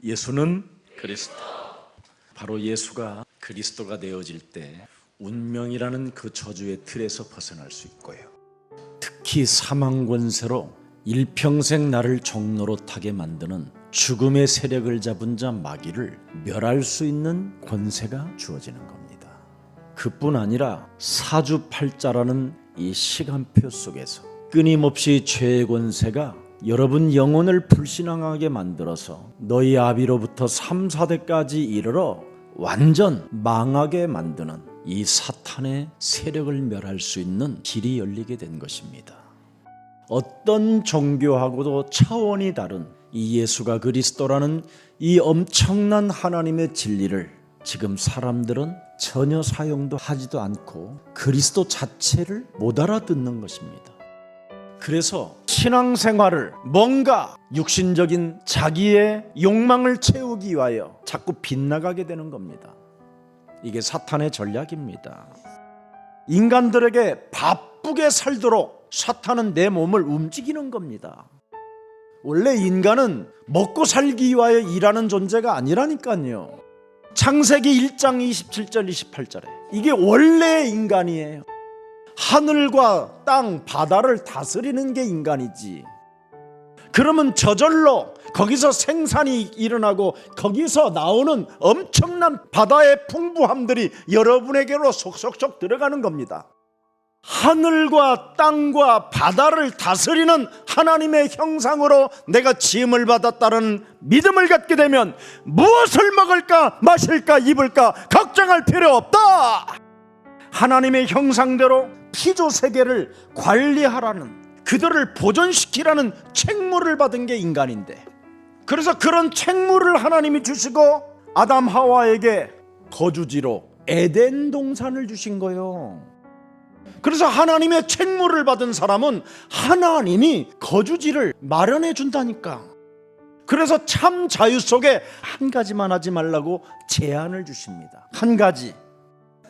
예수는 그리스도. 바로 예수가 그리스도가 되어질 때 운명이라는 그 저주의 틀에서 벗어날 수 있고요. 특히 사망 권세로 일평생 나를 종노릇하게 만드는 죽음의 세력을 잡은 자 마귀를 멸할 수 있는 권세가 주어지는 겁니다. 그뿐 아니라 사주팔자라는 이 시간표 속에서 끊임없이 죄의 권세가 여러분 영혼을 불신앙하게 만들어서 너희 아비로부터 3, 4대까지 이르러 완전 망하게 만드는 이 사탄의 세력을 멸할 수 있는 길이 열리게 된 것입니다. 어떤 종교하고도 차원이 다른 이 예수가 그리스도라는 이 엄청난 하나님의 진리를 지금 사람들은 전혀 사용도 하지도 않고 그리스도 자체를 못 알아듣는 것입니다. 그래서 신앙생활을 뭔가 육신적인 자기의 욕망을 채우기 위하여 자꾸 빗나가게 되는 겁니다. 이게 사탄의 전략입니다. 인간들에게 바쁘게 살도록 사탄은 내 몸을 움직이는 겁니다. 원래 인간은 먹고 살기 위하여 일하는 존재가 아니라니까요. 창세기 1장 27절 28절에 이게 원래의 인간이에요. 하늘과 땅, 바다를 다스리는 게 인간이지. 그러면 저절로 거기서 생산이 일어나고 거기서 나오는 엄청난 바다의 풍부함들이 여러분에게로 속속속 들어가는 겁니다. 하늘과 땅과 바다를 다스리는 하나님의 형상으로 내가 지음을 받았다는 믿음을 갖게 되면 무엇을 먹을까 마실까 입을까 걱정할 필요 없다. 하나님의 형상대로 피조 세계를 관리하라는, 그들을 보존시키라는 책무를 받은 게 인간인데, 그래서 그런 책무를 하나님이 주시고 아담 하와에게 거주지로 에덴 동산을 주신 거예요. 그래서 하나님의 책무를 받은 사람은 하나님이 거주지를 마련해 준다니까. 그래서 참 자유 속에 한 가지만 하지 말라고 제안을 주십니다. 한 가지.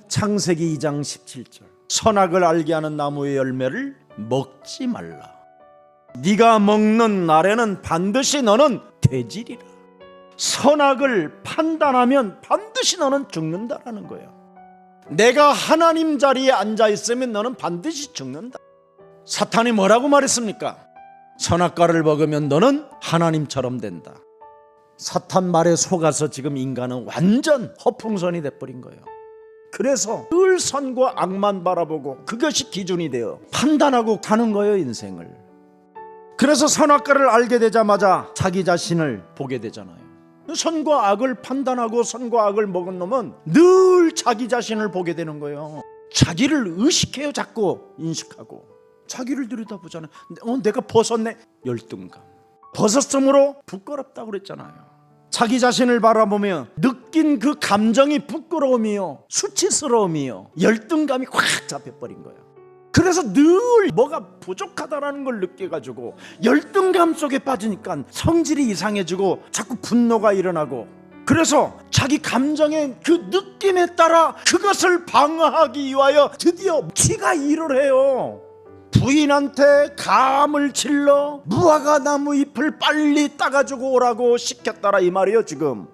창세기 2장 17절. 선악을 알게 하는 나무의 열매를 먹지 말라. 네가 먹는 날에는 반드시 너는 되지리라. 선악을 판단하면 반드시 너는 죽는다라는 거예요. 내가 하나님 자리에 앉아 있으면 너는 반드시 죽는다. 사탄이 뭐라고 말했습니까? 선악과를 먹으면 너는 하나님처럼 된다. 사탄 말에 속아서 지금 인간은 완전 허풍선이 돼버린 거예요. 그래서 늘 선과 악만 바라보고 그것이 기준이 되어 판단하고 가는 거예요, 인생을. 그래서 선악과를 알게 되자마자 자기 자신을 보게 되잖아요. 선과 악을 판단하고 선과 악을 먹은 놈은 늘 자기 자신을 보게 되는 거예요. 자기를 의식해요. 자꾸 인식하고 자기를 들여다보잖아요. 내가 벗었네. 열등감. 벗었으므로 부끄럽다고 그랬잖아요. 자기 자신을 바라보며 느낀 그 감정이 부끄러움이요, 수치스러움이요, 열등감이 확 잡혀버린 거예요. 그래서 늘 뭐가 부족하다라는 걸 느껴가지고 열등감 속에 빠지니까 성질이 이상해지고 자꾸 분노가 일어나고, 그래서 자기 감정의 그 느낌에 따라 그것을 방어하기 위하여 드디어 지가 일을 해요. 부인한테 감을 질러 무화과 나무 잎을 빨리 따가지고 오라고 시켰다라 이 말이에요. 지금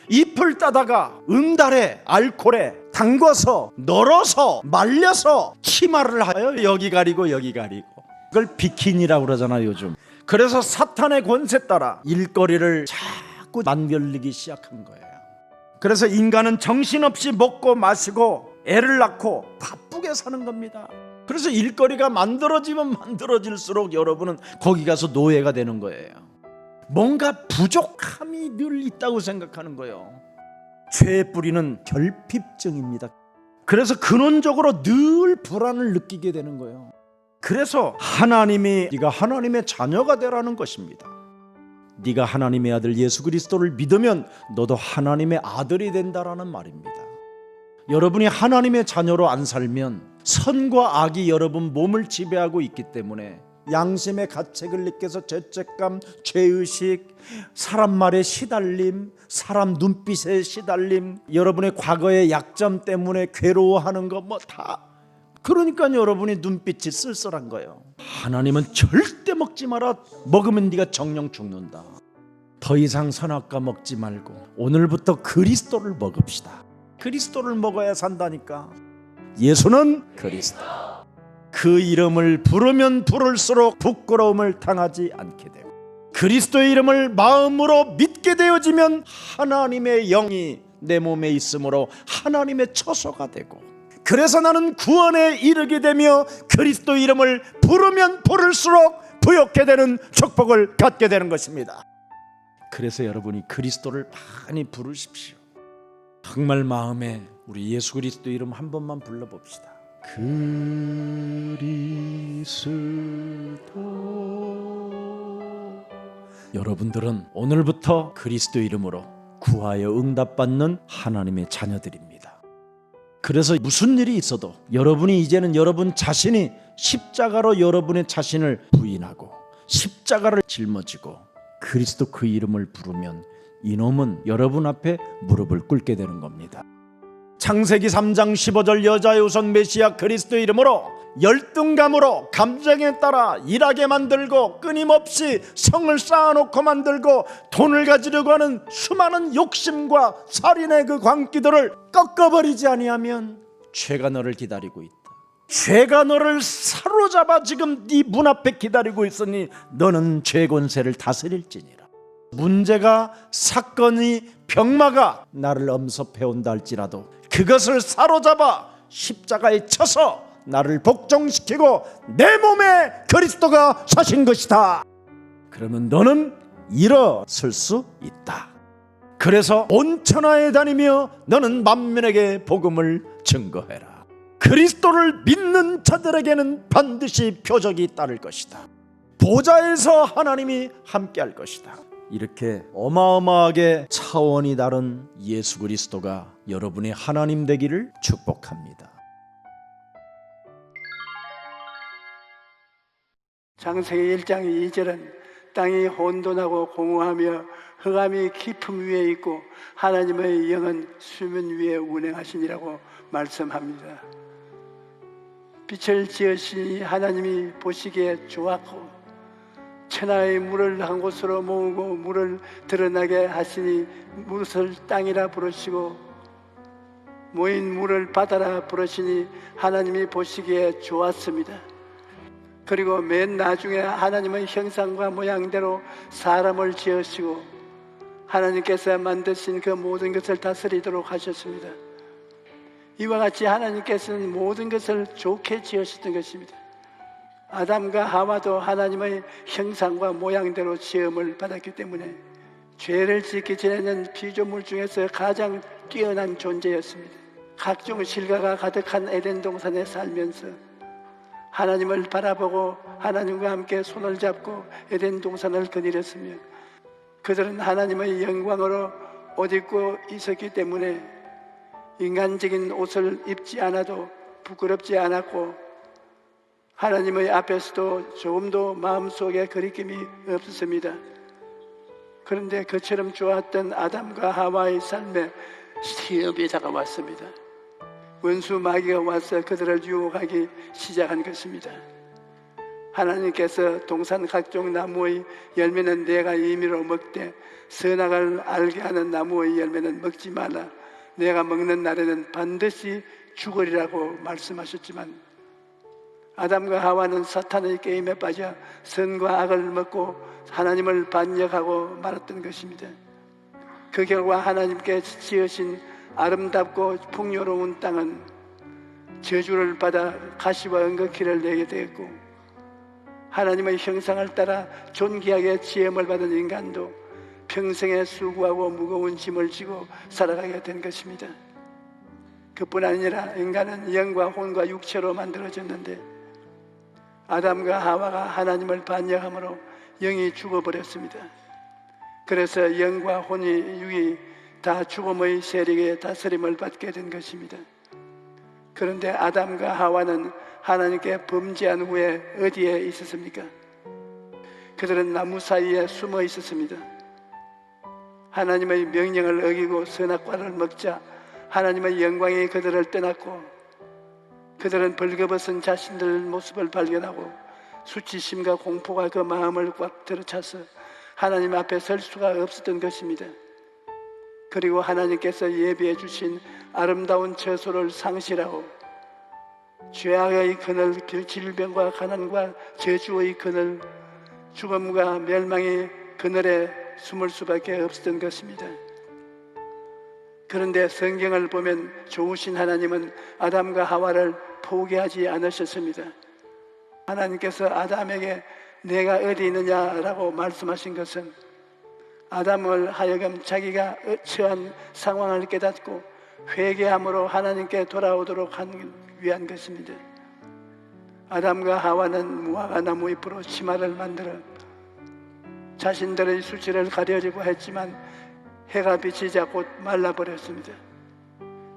잎을 따다가 은달에 알코올에 담궈서 널어서 말려서 치마를 하여 여기 가리고 여기 가리고, 그걸 비키니라고 그러잖아요 요즘. 그래서 사탄의 권세 따라 일거리를 자꾸 만들기 시작한 거예요. 그래서 인간은 정신없이 먹고 마시고 애를 낳고 바쁘게 사는 겁니다. 그래서 일거리가 만들어지면 만들어질수록 여러분은 거기 가서 노예가 되는 거예요. 뭔가 부족함이 늘 있다고 생각하는 거예요. 죄의 뿌리는 결핍증입니다. 그래서 근원적으로 늘 불안을 느끼게 되는 거예요. 그래서 하나님이 네가 하나님의 자녀가 되라는 것입니다. 네가 하나님의 아들 예수 그리스도를 믿으면 너도 하나님의 아들이 된다라는 말입니다. 여러분이 하나님의 자녀로 안 살면 선과 악이 여러분 몸을 지배하고 있기 때문에 양심의 가책을 느껴서 죄책감, 죄의식, 사람 말에 시달림, 사람 눈빛에 시달림, 여러분의 과거의 약점 때문에 괴로워하는 거 뭐 다 그러니까 여러분이 눈빛이 쓸쓸한 거예요. 하나님은 절대 먹지 마라. 먹으면 네가 정령 죽는다. 더 이상 선악과 먹지 말고 오늘부터 그리스도를 먹읍시다. 그리스도를 먹어야 산다니까. 예수는 그리스도. 그 이름을 부르면 부를수록 부끄러움을 당하지 않게 되고, 그리스도의 이름을 마음으로 믿게 되어지면 하나님의 영이 내 몸에 있으므로 하나님의 처소가 되고, 그래서 나는 구원에 이르게 되며 그리스도 이름을 부르면 부를수록 부욕게 되는 축복을 갖게 되는 것입니다. 그래서 여러분이 그리스도를 많이 부르십시오. 정말 마음에 우리 예수 그리스도 이름 한 번만 불러봅시다. 그리스도. 여러분들은 오늘부터 그리스도 이름으로 구하여 응답받는 하나님의 자녀들입니다. 그래서 무슨 일이 있어도 여러분이 이제는 여러분 자신이 십자가로 여러분의 자신을 부인하고 십자가를 짊어지고 그리스도 그 이름을 부르면 이놈은 여러분 앞에 무릎을 꿇게 되는 겁니다. 창세기 3장 15절 여자의 우선 메시아 그리스도 이름으로 열등감으로 감정에 따라 일하게 만들고 끊임없이 성을 쌓아놓고 만들고 돈을 가지려고 하는 수많은 욕심과 살인의 그 광기들을 꺾어버리지 아니하면 죄가 너를 기다리고 있다. 죄가 너를 사로잡아 지금 네 문 앞에 기다리고 있으니 너는 죄 권세를 다스릴지니라. 문제가 사건이 병마가 나를 엄습해온다 할지라도 그것을 사로잡아 십자가에 쳐서 나를 복종시키고 내 몸에 그리스도가 사신 것이다. 그러면 너는 일어설 수 있다. 그래서 온 천하에 다니며 너는 만민에게 복음을 증거해라. 그리스도를 믿는 자들에게는 반드시 표적이 따를 것이다. 보좌에서 하나님이 함께할 것이다. 이렇게 어마어마하게 차원이 다른 예수 그리스도가 여러분의 하나님 되기를 축복합니다. 창세기 1장 2절은 땅이 혼돈하고 공허하며 흑암이 깊음 위에 있고 하나님의 영은 수면 위에 운행하시니라고 말씀합니다. 빛을 지으시니 하나님이 보시기에 좋았고 천하의 물을 한 곳으로 모으고 물을 드러나게 하시니 물을 땅이라 부르시고 모인 물을 바다라 부르시니 하나님이 보시기에 좋았습니다. 그리고 맨 나중에 하나님의 형상과 모양대로 사람을 지으시고 하나님께서 만드신 그 모든 것을 다스리도록 하셨습니다. 이와 같이 하나님께서는 모든 것을 좋게 지으셨던 것입니다. 아담과 하와도 하나님의 형상과 모양대로 지음을 받았기 때문에 죄를 짓기 전에는 피조물 중에서 가장 뛰어난 존재였습니다. 각종 실과가 가득한 에덴 동산에 살면서 하나님을 바라보고 하나님과 함께 손을 잡고 에덴 동산을 거닐었으며 그들은 하나님의 영광으로 옷 입고 있었기 때문에 인간적인 옷을 입지 않아도 부끄럽지 않았고 하나님의 앞에서도 조금도 마음속에 거리낌이 없었습니다. 그런데 그처럼 좋았던 아담과 하와의 삶에 시험이 다가왔습니다. 원수 마귀가 와서 그들을 유혹하기 시작한 것입니다. 하나님께서 동산 각종 나무의 열매는 내가 임의로 먹되 선악을 알게 하는 나무의 열매는 먹지 말라. 내가 먹는 날에는 반드시 죽으리라고 말씀하셨지만 아담과 하와는 사탄의 게임에 빠져 선과 악을 먹고 하나님을 반역하고 말았던 것입니다. 그 결과 하나님께 지으신 아름답고 풍요로운 땅은 저주를 받아 가시와 은거키를 내게 되었고 하나님의 형상을 따라 존귀하게 지음을 받은 인간도 평생에 수고하고 무거운 짐을 지고 살아가게 된 것입니다. 그뿐 아니라 인간은 영과 혼과 육체로 만들어졌는데 아담과 하와가 하나님을 반역함으로 영이 죽어버렸습니다. 그래서 영과 혼이 육이 다 죽음의 세력에 다스림을 받게 된 것입니다. 그런데 아담과 하와는 하나님께 범죄한 후에 어디에 있었습니까? 그들은 나무 사이에 숨어 있었습니다. 하나님의 명령을 어기고 선악과를 먹자 하나님의 영광이 그들을 떠났고 그들은 벌거벗은 자신들 모습을 발견하고 수치심과 공포가 그 마음을 꽉 들어차서 하나님 앞에 설 수가 없었던 것입니다. 그리고 하나님께서 예비해 주신 아름다운 처소를 상실하고 죄악의 그늘, 질병과 가난과 저주의 그늘, 죽음과 멸망의 그늘에 숨을 수밖에 없었던 것입니다. 그런데 성경을 보면 좋으신 하나님은 아담과 하와를 포기하지 않으셨습니다. 하나님께서 아담에게 내가 어디 있느냐라고 말씀하신 것은 아담을 하여금 자기가 처한 상황을 깨닫고 회개함으로 하나님께 돌아오도록 하기 위한 것입니다. 아담과 하와는 무화과 나무 잎으로 치마를 만들어 자신들의 수치를 가려주고 했지만 해가 비치자 곧 말라버렸습니다.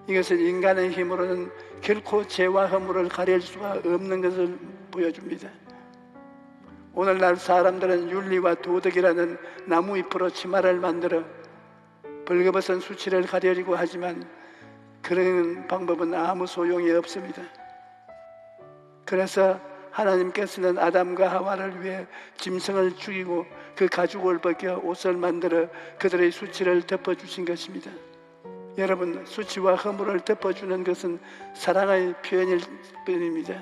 이것은 인간의 힘으로는 결코 죄와 허물을 가릴 수가 없는 것을 보여줍니다. 오늘날 사람들은 윤리와 도덕이라는 나무잎으로 치마를 만들어 벌거벗은 수치를 가려주고 하지만 그런 방법은 아무 소용이 없습니다. 그래서 하나님께서는 아담과 하와를 위해 짐승을 죽이고 그 가죽을 벗겨 옷을 만들어 그들의 수치를 덮어주신 것입니다. 여러분, 수치와 허물을 덮어주는 것은 사랑의 표현일 뿐입니다.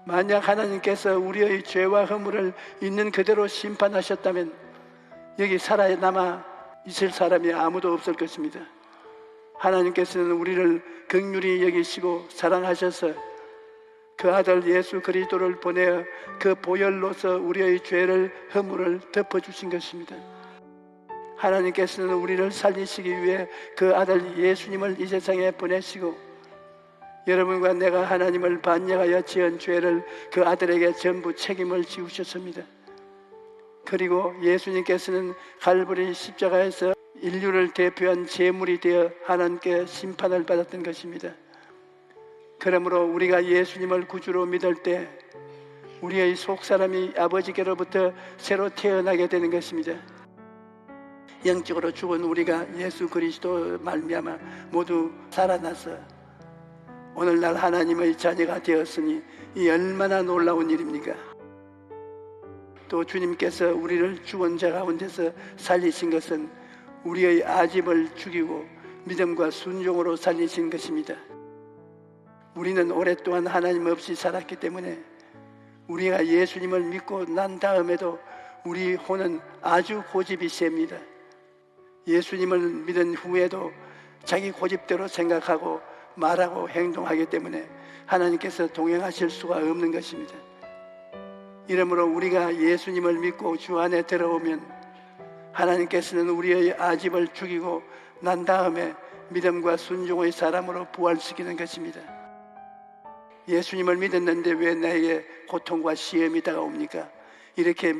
만약 하나님께서 우리의 죄와 허물을 있는 그대로 심판하셨다면 여기 살아남아 있을 사람이 아무도 없을 것입니다. 하나님께서는 우리를 긍휼히 여기시고 사랑하셔서 그 아들 예수 그리스도를 보내어 그 보혈로서 우리의 죄를 허물을 덮어주신 것입니다. 하나님께서는 우리를 살리시기 위해 그 아들 예수님을 이 세상에 보내시고 여러분과 내가 하나님을 반역하여 지은 죄를 그 아들에게 전부 책임을 지우셨습니다. 그리고 예수님께서는 갈보리 십자가에서 인류를 대표한 제물이 되어 하나님께 심판을 받았던 것입니다. 그러므로 우리가 예수님을 구주로 믿을 때 우리의 속사람이 아버지께로부터 새로 태어나게 되는 것입니다. 영적으로 죽은 우리가 예수 그리스도 말미암아 모두 살아나서 오늘날 하나님의 자녀가 되었으니 이 얼마나 놀라운 일입니까? 또 주님께서 우리를 죽은 자 가운데서 살리신 것은 우리의 아집을 죽이고 믿음과 순종으로 살리신 것입니다. 우리는 오랫동안 하나님 없이 살았기 때문에 우리가 예수님을 믿고 난 다음에도 우리 혼은 아주 고집이 셉니다. 예수님을 믿은 후에도 자기 고집대로 생각하고 말하고 행동하기 때문에 하나님께서 동행하실 수가 없는 것입니다. 이러므로 우리가 예수님을 믿고 주 안에 들어오면 하나님께서는 우리의 아집을 죽이고 난 다음에 믿음과 순종의 사람으로 부활시키는 것입니다. 예수님을 믿었는데 왜 나에게 고통과 시험이 다가옵니까? 이렇게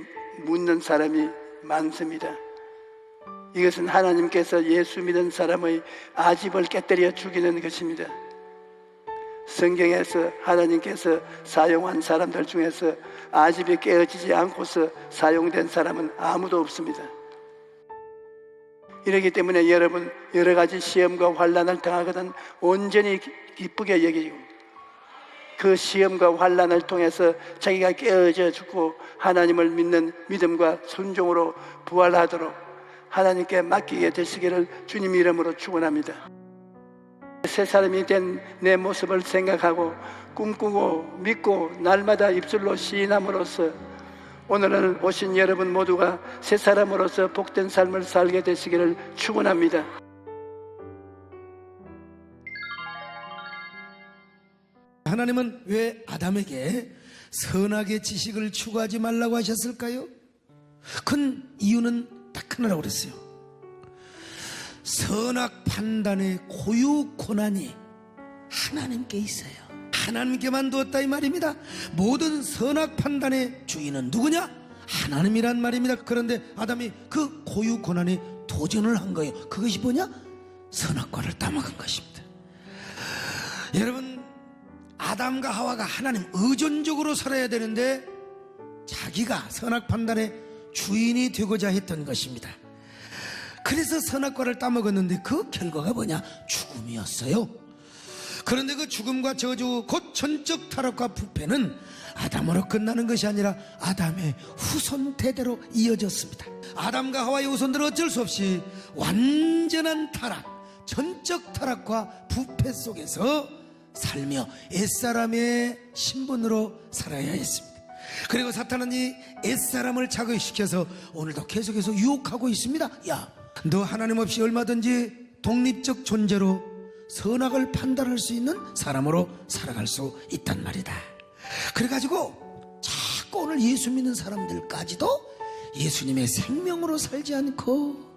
묻는 사람이 많습니다. 이것은 하나님께서 예수 믿은 사람의 아집을 깨뜨려 죽이는 것입니다. 성경에서 하나님께서 사용한 사람들 중에서 아집이 깨어지지 않고서 사용된 사람은 아무도 없습니다. 이렇기 때문에 여러분, 여러 가지 시험과 환난을 당하거든 온전히 기쁘게 여기고 그 시험과 환난을 통해서 자기가 깨어져 죽고 하나님을 믿는 믿음과 순종으로 부활하도록 하나님께 맡기게 되시기를 주님 이름으로 축원합니다. 새 사람이 된 내 모습을 생각하고 꿈꾸고 믿고 날마다 입술로 시인함으로써 오늘은 오신 여러분 모두가 새 사람으로서 복된 삶을 살게 되시기를 축원합니다. 하나님은 왜 아담에게 선악의 지식을 추구하지 말라고 하셨을까요? 큰 이유는 딱 하나라고 그랬어요. 선악 판단의 고유 권한이 하나님께 있어요. 하나님께만 두었다 이 말입니다. 모든 선악 판단의 주인은 누구냐? 하나님이란 말입니다. 그런데 아담이 그 고유 권한에 도전을 한 거예요. 그것이 뭐냐? 선악과를 따먹은 것입니다. 여러분, 아담과 하와가 하나님 의존적으로 살아야 되는데 자기가 선악 판단의 주인이 되고자 했던 것입니다. 그래서 선악과를 따먹었는데 그 결과가 뭐냐? 죽음이었어요. 그런데 그 죽음과 저주 곧 전적 타락과 부패는 아담으로 끝나는 것이 아니라 아담의 후손 대대로 이어졌습니다. 아담과 하와의 후손들은 어쩔 수 없이 완전한 타락, 전적 타락과 부패 속에서 살며 옛사람의 신분으로 살아야 했습니다. 그리고 사탄은 이 옛사람을 자극시켜서 오늘도 계속해서 유혹하고 있습니다. 야, 너 하나님 없이 얼마든지 독립적 존재로 선악을 판단할 수 있는 사람으로 살아갈 수 있단 말이다. 그래가지고 자꾸 오늘 예수 믿는 사람들까지도 예수님의 생명으로 살지 않고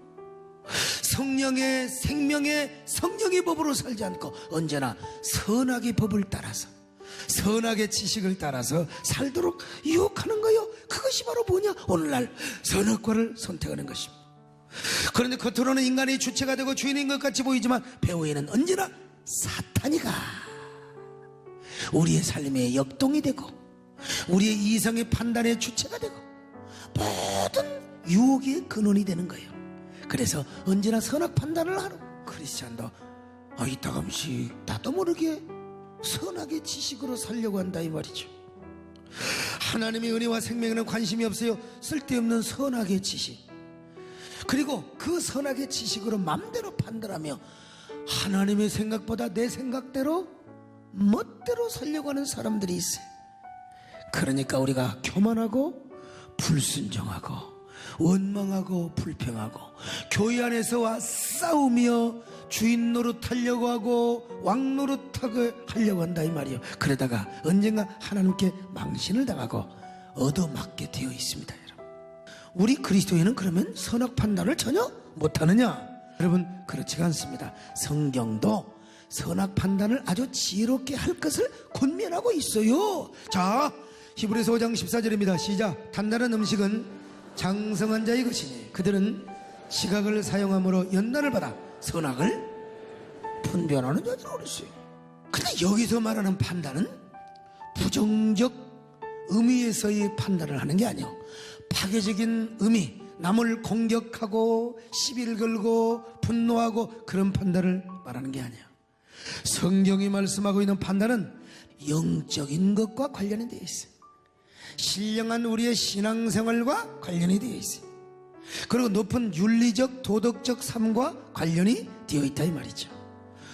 성령의 생명의 성령의 법으로 살지 않고 언제나 선악의 법을 따라서 선악의 지식을 따라서 살도록 유혹하는 거요. 그것이 바로 뭐냐? 오늘날 선악과를 선택하는 것입니다. 그런데 겉으로는 인간의 주체가 되고 주인인 것 같이 보이지만 배후에는 언제나 사탄이가 우리의 삶의 역동이 되고 우리의 이성의 판단의 주체가 되고 모든 유혹의 근원이 되는 거예요. 그래서 언제나 선악 판단을 하는 크리스찬도 이따금씩 나도 모르게 선악의 지식으로 살려고 한다 이 말이죠. 하나님의 은혜와 생명에는 관심이 없어요. 쓸데없는 선악의 지식, 그리고 그 선악의 지식으로 맘대로 판단하며 하나님의 생각보다 내 생각대로 멋대로 살려고 하는 사람들이 있어요. 그러니까 우리가 교만하고 불순종하고 원망하고 불평하고 교회 안에서와 싸우며 주인 노릇하려고 하고 왕 노릇하려고 한다 이 말이에요. 그러다가 언젠가 하나님께 망신을 당하고 얻어맞게 되어 있습니다. 여러분, 우리 그리스도인은 그러면 선악 판단을 전혀 못하느냐? 여러분, 그렇지가 않습니다. 성경도 선악 판단을 아주 지혜롭게 할 것을 권면하고 있어요. 자, 히브리서 5장 14절입니다. 시작. 단단한 음식은 장성한 자의 것이니 그들은 시각을 사용함으로 연단을 받아 선악을 분별하는 자들로 그랬어요. 근데 여기서 말하는 판단은 부정적 의미에서의 판단을 하는 게 아니에요. 파괴적인 의미, 남을 공격하고 시비를 걸고 분노하고 그런 판단을 말하는 게 아니에요. 성경이 말씀하고 있는 판단은 영적인 것과 관련이 되어 있어요. 신령한 우리의 신앙생활과 관련이 되어 있어요. 그리고 높은 윤리적 도덕적 삶과 관련이 되어 있다 이 말이죠.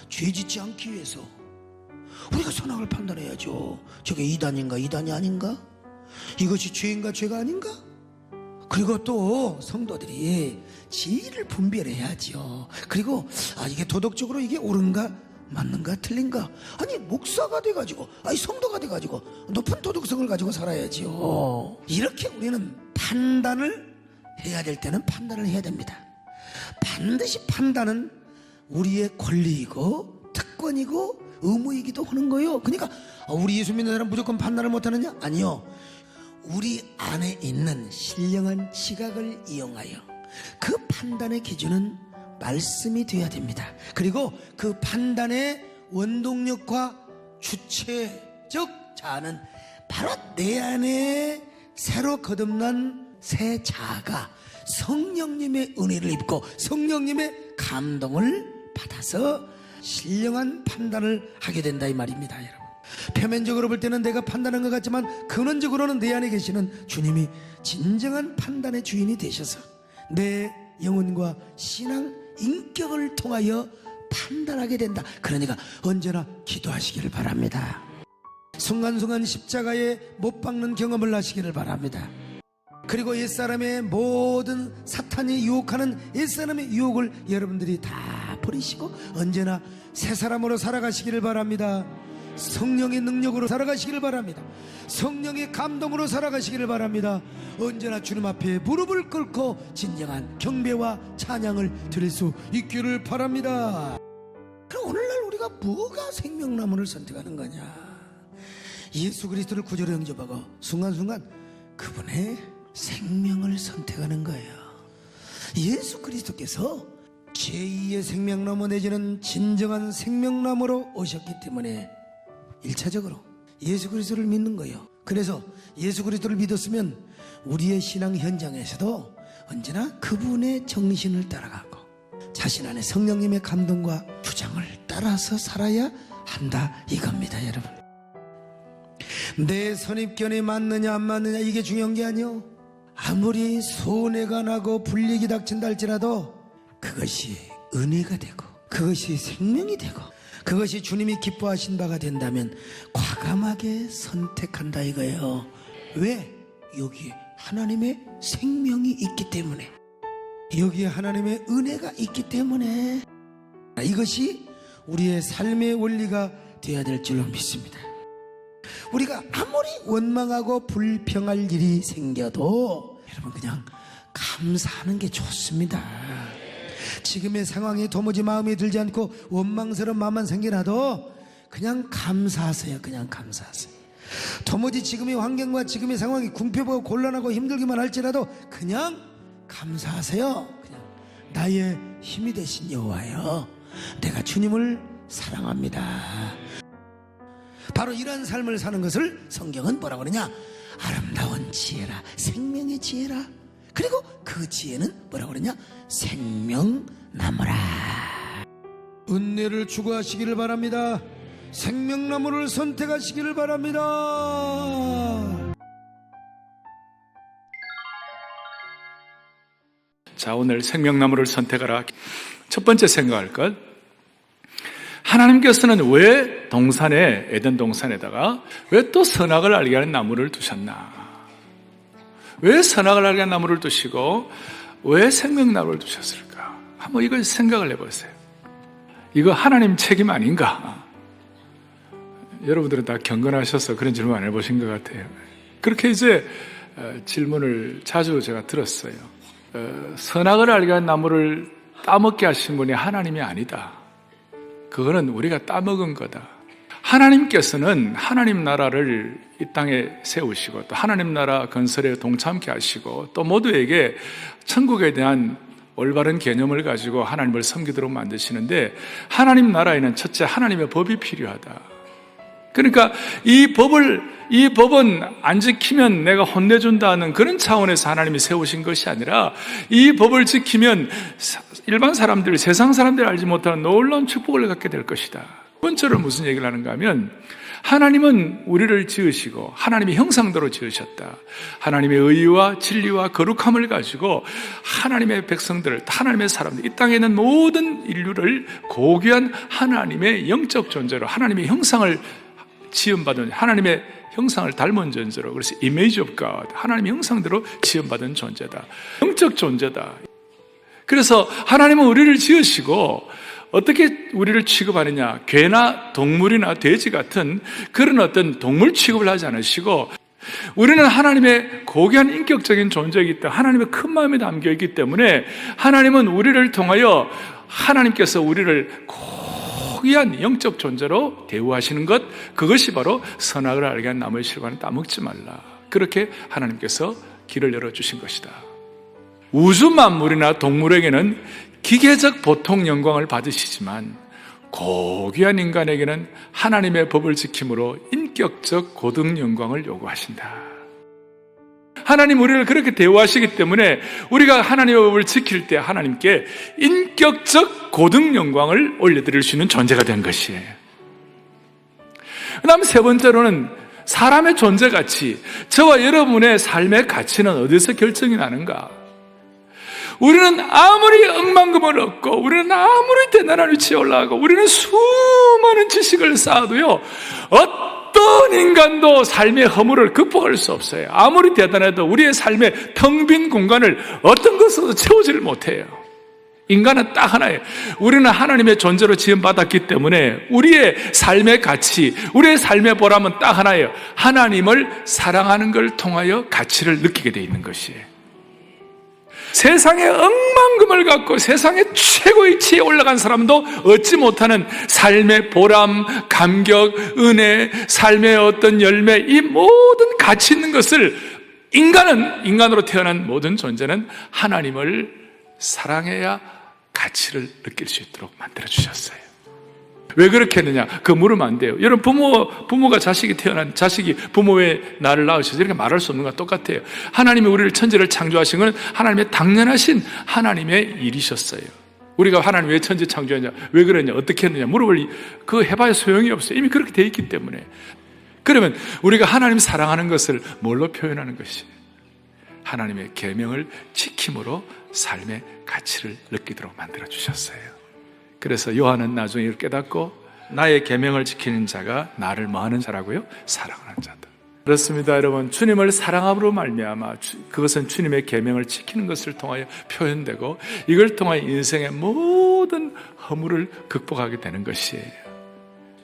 죄 짓지 않기 위해서 우리가 선악을 판단해야죠. 저게 이단인가 이단이 아닌가, 이것이 죄인가 죄가 아닌가. 그리고 또 성도들이 진리를 분별해야죠. 그리고 이게 도덕적으로 이게 옳은가 맞는가 틀린가. 아니 목사가 돼가지고 성도가 돼가지고 높은 도덕성을 가지고 살아야지요. 이렇게 우리는 판단을 해야 될 때는 판단을 해야 됩니다. 반드시 판단은 우리의 권리이고 특권이고 의무이기도 하는 거예요. 그러니까 우리 예수 믿는 사람 무조건 판단을 못하느냐? 아니요. 우리 안에 있는 신령한 지각을 이용하여 그 판단의 기준은 말씀이 되어야 됩니다. 그리고 그 판단의 원동력과 주체적 자아는 바로 내 안에 새로 거듭난 새 자아가 성령님의 은혜를 입고 성령님의 감동을 받아서 신령한 판단을 하게 된다 이 말입니다. 여러분, 표면적으로 볼 때는 내가 판단한 것 같지만 근원적으로는 내 안에 계시는 주님이 진정한 판단의 주인이 되셔서 내 영혼과 신앙 인격을 통하여 판단하게 된다. 그러니까 언제나 기도하시기를 바랍니다. 순간순간 십자가에 못 박는 경험을 하시기를 바랍니다. 그리고 옛사람의 모든 사탄이 유혹하는 옛사람의 유혹을 여러분들이 다 버리시고 언제나 새 사람으로 살아가시기를 바랍니다. 성령의 능력으로 살아가시기를 바랍니다. 성령의 감동으로 살아가시기를 바랍니다. 언제나 주님 앞에 무릎을 꿇고 진정한 경배와 찬양을 드릴 수 있기를 바랍니다. 그럼 오늘날 우리가 뭐가 생명나무를 선택하는 거냐? 예수 그리스도를 구주로 영접하고 순간순간 그분의 생명을 선택하는 거예요. 예수 그리스도께서 제2의 생명나무 내지는 진정한 생명나무로 오셨기 때문에 1차적으로 예수 그리스도를 믿는 거예요. 그래서 예수 그리스도를 믿었으면 우리의 신앙 현장에서도 언제나 그분의 정신을 따라가고 자신 안에 성령님의 감동과 주장을 따라서 살아야 한다 이겁니다. 여러분, 내 선입견에 맞느냐 안 맞느냐 이게 중요한 게 아니요. 아무리 손해가 나고 불이익이 닥친다 할지라도 그것이 은혜가 되고 그것이 생명이 되고 그것이 주님이 기뻐하신 바가 된다면 과감하게 선택한다 이거예요. 왜? 여기에 하나님의 생명이 있기 때문에, 여기에 하나님의 은혜가 있기 때문에 이것이 우리의 삶의 원리가 되어야 될 줄로 믿습니다. 우리가 아무리 원망하고 불평할 일이 생겨도 여러분 그냥 감사하는 게 좋습니다. 지금의 상황이 도무지 마음에 들지 않고 원망스러운 마음만 생겨나도 그냥 감사하세요. 그냥 감사하세요. 도무지 지금의 환경과 지금의 상황이 궁핍하고 곤란하고 힘들기만 할지라도 그냥 감사하세요. 그냥 나의 힘이 되신 여호와여, 내가 주님을 사랑합니다. 바로 이런 삶을 사는 것을 성경은 뭐라고 그러냐? 아름다운 지혜라, 생명의 지혜라. 그리고 그 지혜는 뭐라고 그러냐? 생명나무라. 은혜를 추구하시기를 바랍니다. 생명나무를 선택하시기를 바랍니다. 자, 오늘 생명나무를 선택하라. 첫 번째 생각할 것, 하나님께서는 왜 동산에, 에덴 동산에다가 왜 또 선악을 알게 하는 나무를 두셨나? 왜 선악을 알게 하는 나무를 두시고 왜 생명나무를 두셨을까? 한번 이걸 생각을 해보세요. 이거 하나님 책임 아닌가? 여러분들은 다 경건하셔서 그런 질문 안 해보신 것 같아요. 그렇게 이제 질문을 자주 제가 들었어요. 선악을 알게 한 나무를 따먹게 하신 분이 하나님이 아니다. 그거는 우리가 따먹은 거다. 하나님께서는 하나님 나라를 이 땅에 세우시고 또 하나님 나라 건설에 동참케 하시고 또 모두에게 천국에 대한 올바른 개념을 가지고 하나님을 섬기도록 만드시는데, 하나님 나라에는 첫째 하나님의 법이 필요하다. 그러니까 이 법은 안 지키면 내가 혼내준다는 그런 차원에서 하나님이 세우신 것이 아니라, 이 법을 지키면 일반 사람들, 세상 사람들이 알지 못하는 놀라운 축복을 갖게 될 것이다. 두 번째로 무슨 얘기를 하는가 하면, 하나님은 우리를 지으시고 하나님의 형상대로 지으셨다. 하나님의 의와 진리와 거룩함을 가지고 하나님의 백성들을, 하나님의 사람들, 이 땅에 있는 모든 인류를 고귀한 하나님의 영적 존재로, 하나님의 형상을 지음받은, 하나님의 형상을 닮은 존재로, 그래서 image of God, 하나님의 형상대로 지음받은 존재다. 영적 존재다. 그래서 하나님은 우리를 지으시고 어떻게 우리를 취급하느냐, 개나 동물이나 돼지 같은 그런 어떤 동물 취급을 하지 않으시고, 우리는 하나님의 고귀한 인격적인 존재이기 때문에, 하나님의 큰 마음이 담겨있기 때문에 하나님은 우리를 통하여, 하나님께서 우리를 고귀한 영적 존재로 대우하시는 것, 그것이 바로 선악을 알게 한 나무의 실과는 따먹지 말라. 그렇게 하나님께서 길을 열어주신 것이다. 우주 만물이나 동물에게는 기계적 보통 영광을 받으시지만 고귀한 인간에게는 하나님의 법을 지킴으로 인격적 고등 영광을 요구하신다. 하나님 우리를 그렇게 대우하시기 때문에 우리가 하나님의 법을 지킬 때 하나님께 인격적 고등 영광을 올려드릴 수 있는 존재가 된 것이에요. 그 다음 세 번째로는 사람의 존재 가치, 저와 여러분의 삶의 가치는 어디서 결정이 나는가? 우리는 아무리 억만금을 얻고, 우리는 아무리 대단한 위치에 올라가고, 우리는 수많은 지식을 쌓아도요, 어떤 인간도 삶의 허물을 극복할 수 없어요. 아무리 대단해도 우리의 삶의 텅 빈 공간을 어떤 것으로도 채우지를 못해요. 인간은 딱 하나예요. 우리는 하나님의 존재로 지음받았기 때문에 우리의 삶의 가치, 우리의 삶의 보람은 딱 하나예요. 하나님을 사랑하는 걸 통하여 가치를 느끼게 되어 있는 것이에요. 세상에 억만금을 갖고 세상의 최고의 위치에 올라간 사람도 얻지 못하는 삶의 보람, 감격, 은혜, 삶의 어떤 열매, 이 모든 가치 있는 것을 인간으로 태어난 모든 존재는 하나님을 사랑해야 가치를 느낄 수 있도록 만들어주셨어요. 왜 그렇게 했느냐? 그거 물으면 안 돼요. 여러분, 부모가 자식이 부모 왜 나를 낳으셔서 이렇게 말할 수 없는 것과 똑같아요. 하나님이 우리를 천지를 창조하신 건 하나님의 당연하신 하나님의 일이셨어요. 우리가 하나님 왜 천지 창조했냐, 왜 그랬냐, 어떻게 했느냐 물어볼 그거 해봐야 소용이 없어요. 이미 그렇게 돼 있기 때문에. 그러면 우리가 하나님 사랑하는 것을 뭘로 표현하는 것이? 하나님의 계명을 지킴으로 삶의 가치를 느끼도록 만들어 주셨어요. 그래서 요한은 나중에 깨닫고 나의 계명을 지키는 자가 나를 뭐하는 자라고요? 사랑하는 자다. 그렇습니다, 여러분. 주님을 사랑함으로 말미암아 그것은 주님의 계명을 지키는 것을 통하여 표현되고 이걸 통하여 인생의 모든 허물을 극복하게 되는 것이에요.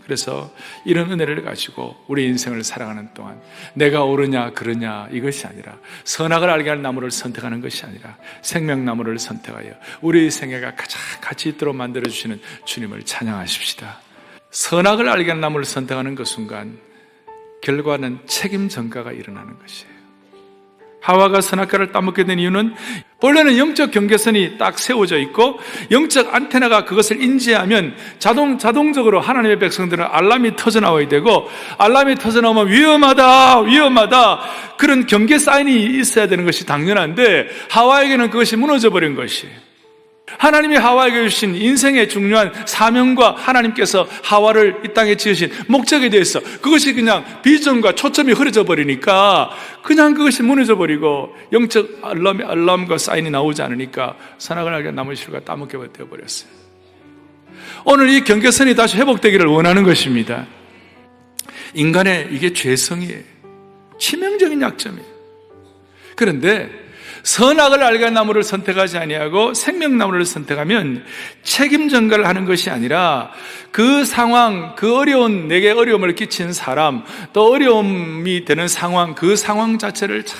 그래서 이런 은혜를 가지고 우리 인생을 살아가는 동안 내가 옳으냐 그르냐 이것이 아니라 선악을 알게 할 나무를 선택하는 것이 아니라 생명나무를 선택하여 우리 생애가 가장 가치 있도록 만들어주시는 주님을 찬양하십시다. 선악을 알게 할 나무를 선택하는 그 순간 결과는 책임 전가가 일어나는 것이에요. 하와가 선악과를 따먹게 된 이유는 원래는 영적 경계선이 딱 세워져 있고 영적 안테나가 그것을 인지하면 자동적으로 하나님의 백성들은 알람이 터져나와야 되고 알람이 터져나오면 위험하다 그런 경계 사인이 있어야 되는 것이 당연한데 하와에게는 그것이 무너져버린 것이에요. 하나님이 하와에게 주신 인생의 중요한 사명과 하나님께서 하와를 이 땅에 지으신 목적에 대해서 그것이 그냥 비전과 초점이 흐려져 버리니까 그냥 그것이 무너져 버리고 영적 알람과 사인이 나오지 않으니까 선악을 알게 나무 실과 따먹게 되어 버렸어요. 오늘 이 경계선이 다시 회복되기를 원하는 것입니다. 인간의 이게 죄성이에요. 치명적인 약점이에요. 그런데 선악을 알게 한 나무를 선택하지 아니하고 생명나무를 선택하면 책임 전가를 하는 것이 아니라 그 상황, 그 어려운, 내게 어려움을 끼친 사람, 또 어려움이 되는 상황, 그 상황 자체를 잘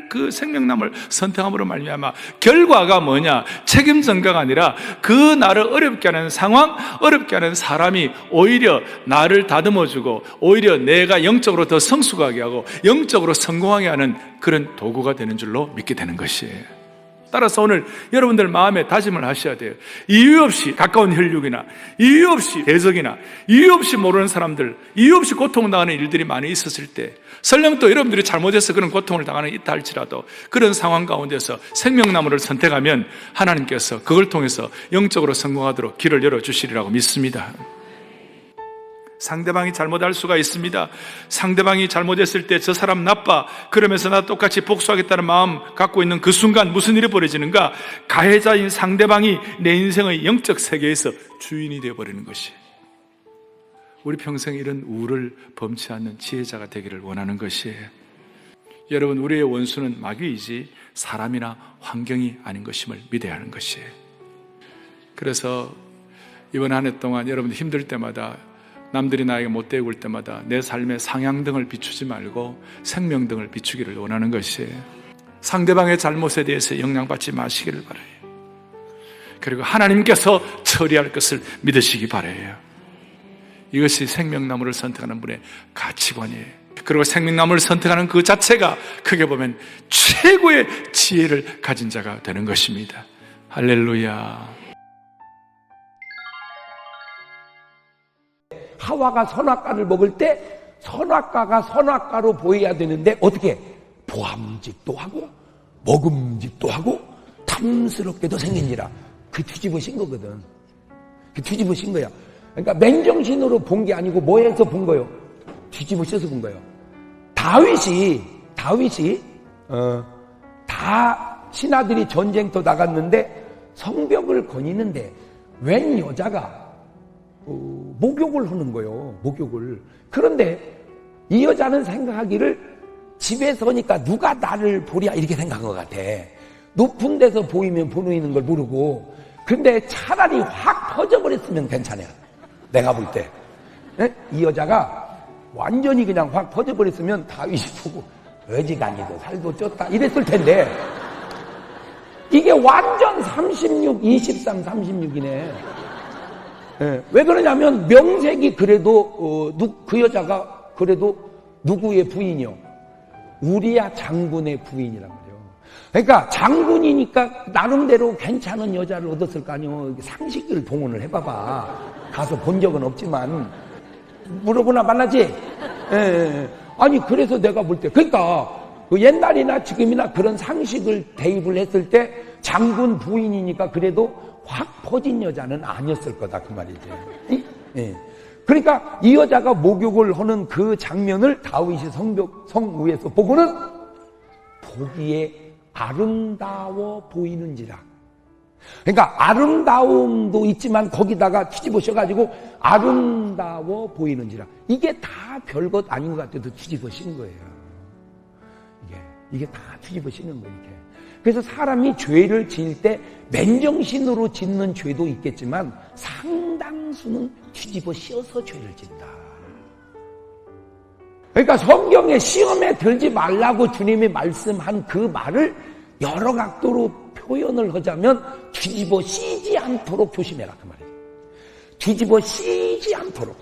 그 생명나무를 선택함으로 말미암아 결과가 뭐냐? 책임 전가가 아니라 그 나를 어렵게 하는 상황, 어렵게 하는 사람이 오히려 나를 다듬어주고 오히려 내가 영적으로 더 성숙하게 하고 영적으로 성공하게 하는 그런 도구가 되는 줄로 믿게 되는 것이에요. 따라서 오늘 여러분들 마음에 다짐을 하셔야 돼요. 이유 없이 가까운 혈육이나 이유 없이 대적이나 이유 없이 모르는 사람들, 이유 없이 고통을 당하는 일들이 많이 있었을 때 설령 또 여러분들이 잘못해서 그런 고통을 당하는 있다 할지라도 그런 상황 가운데서 생명나무를 선택하면 하나님께서 그걸 통해서 영적으로 성공하도록 길을 열어주시리라고 믿습니다. 상대방이 잘못할 수가 있습니다. 상대방이 잘못했을 때 저 사람 나빠 그러면서 나 똑같이 복수하겠다는 마음 갖고 있는 그 순간 무슨 일이 벌어지는가? 가해자인 상대방이 내 인생의 영적 세계에서 주인이 되어버리는 것이. 우리 평생 이런 우를 범치 않는 지혜자가 되기를 원하는 것이에요. 여러분, 우리의 원수는 마귀이지 사람이나 환경이 아닌 것임을 믿어야 하는 것이에요. 그래서 이번 한 해 동안 여러분들 힘들 때마다 남들이 나에게 못되게 굴 때마다 내 삶의 상향등을 비추지 말고 생명등을 비추기를 원하는 것이에요. 상대방의 잘못에 대해서 영향받지 마시기를 바라요. 그리고 하나님께서 처리할 것을 믿으시기 바라요. 이것이 생명나무를 선택하는 분의 가치관이에요. 그리고 생명나무를 선택하는 그 자체가 크게 보면 최고의 지혜를 가진 자가 되는 것입니다. 할렐루야. 하와가 선악과를 먹을 때 선악과가 선악과로 보여야 되는데 어떻게? 보암직도 하고 먹음직도 하고 탐스럽게도 생긴지라. 그 뒤집어진 거거든. 그 뒤집어진 거야. 그러니까 맨정신으로 본 게 아니고 뭐해서 본 거요? 뒤집어져서 본 거예요. 다윗이 다 신하들이 전쟁터 나갔는데 성벽을 거니는데 웬 여자가 목욕을 하는 거예요. 목욕을. 그런데 이 여자는 생각하기를 집에 서니까 누가 나를 보랴 이렇게 생각한 것 같아. 높은 데서 보이는 걸 모르고. 근데 차라리 확 퍼져버렸으면 괜찮아요. 내가 볼 때. 이 여자가 완전히 그냥 확 퍼져버렸으면 다윗이 보고 어지간히도 살도 쪘다 이랬을 텐데 이게 완전 36, 23, 36이네. 왜 그러냐면 명색이 그래도 그 여자가 그래도 누구의 부인이요? 우리야 장군의 부인이란 말이에요. 그러니까 장군이니까 나름대로 괜찮은 여자를 얻었을 거 아니에요. 상식을 동원을 해봐봐. 가서 본 적은 없지만 물어보나 만나지? 아니 그래서 내가 볼 때 그러니까 그 옛날이나 지금이나 그런 상식을 대입을 했을 때 장군 부인이니까 그래도 확 퍼진 여자는 아니었을 거다 그 말이죠. 예. 그러니까 이 여자가 목욕을 하는 그 장면을 다윗이 성 위에서 보고는 보기에 아름다워 보이는지라. 그러니까 아름다움도 있지만 거기다가 뒤집어셔가지고 아름다워 보이는지라. 이게 다 별것 아닌 것 같아도 뒤집어씌는 거예요. 이게 다 뒤집어씌는 거예요. 이렇게. 그래서 사람이 죄를 지을 때 맨정신으로 짓는 죄도 있겠지만 상당수는 뒤집어 씌워서 죄를 짓다. 그러니까 성경에 시험에 들지 말라고 주님이 말씀한 그 말을 여러 각도로 표현을 하자면 뒤집어 씌지 않도록 조심해라 그 말이에요. 뒤집어 씌지 않도록.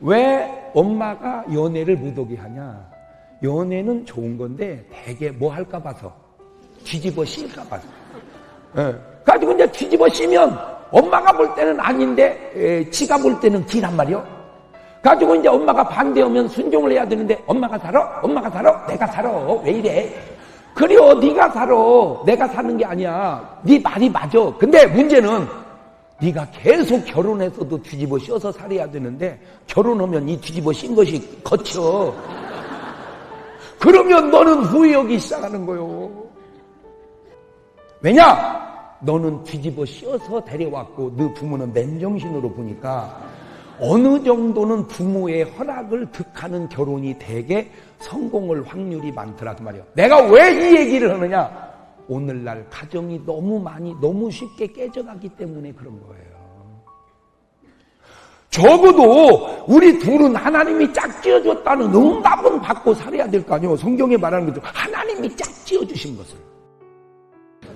왜 엄마가 연애를 못 오게 하냐? 연애는 좋은 건데 되게 뭐 할까 봐서 뒤집어 씌일까 봐서. 가지고 이제 뒤집어 씌면 엄마가 볼 때는 아닌데 지가 볼 때는 기란 말이요. 가지고 이제 엄마가 반대하면 순종을 해야 되는데 엄마가 살아? 내가 살아. 왜 이래? 그래요. 네가 살아. 내가 사는 게 아니야. 네 말이 맞아. 근데 문제는 네가 계속 결혼해서도 뒤집어 씌워서 살아야 되는데 결혼하면 이 뒤집어 씌인 것이 거쳐. 그러면 너는 후회하기 시작하는 거요. 왜냐? 너는 뒤집어 씌워서 데려왔고 너 부모는 맨정신으로 보니까 어느 정도는 부모의 허락을 득하는 결혼이 되게 성공할 확률이 많더라 그 말이야. 내가 왜 이 얘기를 하느냐? 오늘날 가정이 너무 쉽게 깨져가기 때문에 그런 거예요. 적어도 우리 둘은 하나님이 짝 지어줬다는 응답은 받고 살아야 될 거 아니에요. 성경에 말하는 거죠. 하나님이 짝 지어주신 것을.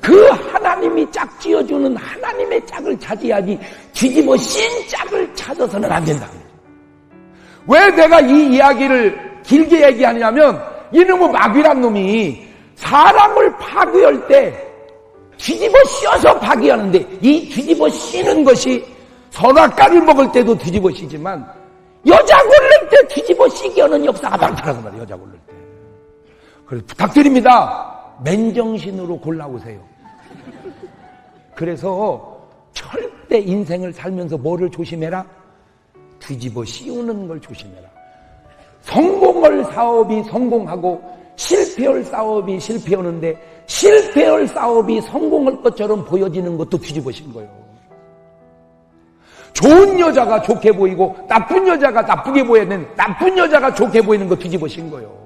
그 하나님이 짝 지어주는 하나님의 짝을 찾아야지 뒤집어 씌인 짝을 찾아서는 안 된다. 왜 내가 이 이야기를 길게 얘기하냐면 이놈의 마귀란 놈이 사람을 파괴할 때 뒤집어 씌워서 파괴하는데 이 뒤집어 씌는 것이 선악과를 먹을 때도 뒤집어 씌지만 여자 고를 때 뒤집어 씌게 하는 역사가 많다고 말이에요. 여자 고를 때. 그래서 부탁드립니다. 맨정신으로 골라오세요. 그래서 절대 인생을 살면서 뭐를 조심해라? 뒤집어 씌우는 걸 조심해라. 성공할 사업이 성공하고 실패할 사업이 실패하는데 실패할 사업이 성공할 것처럼 보여지는 것도 뒤집어 씌운 거예요. 좋은 여자가 좋게 보이고 나쁜 여자가 나쁘게 보여야 되는 나쁜 여자가 좋게 보이는 거 뒤집어 씌운 거예요.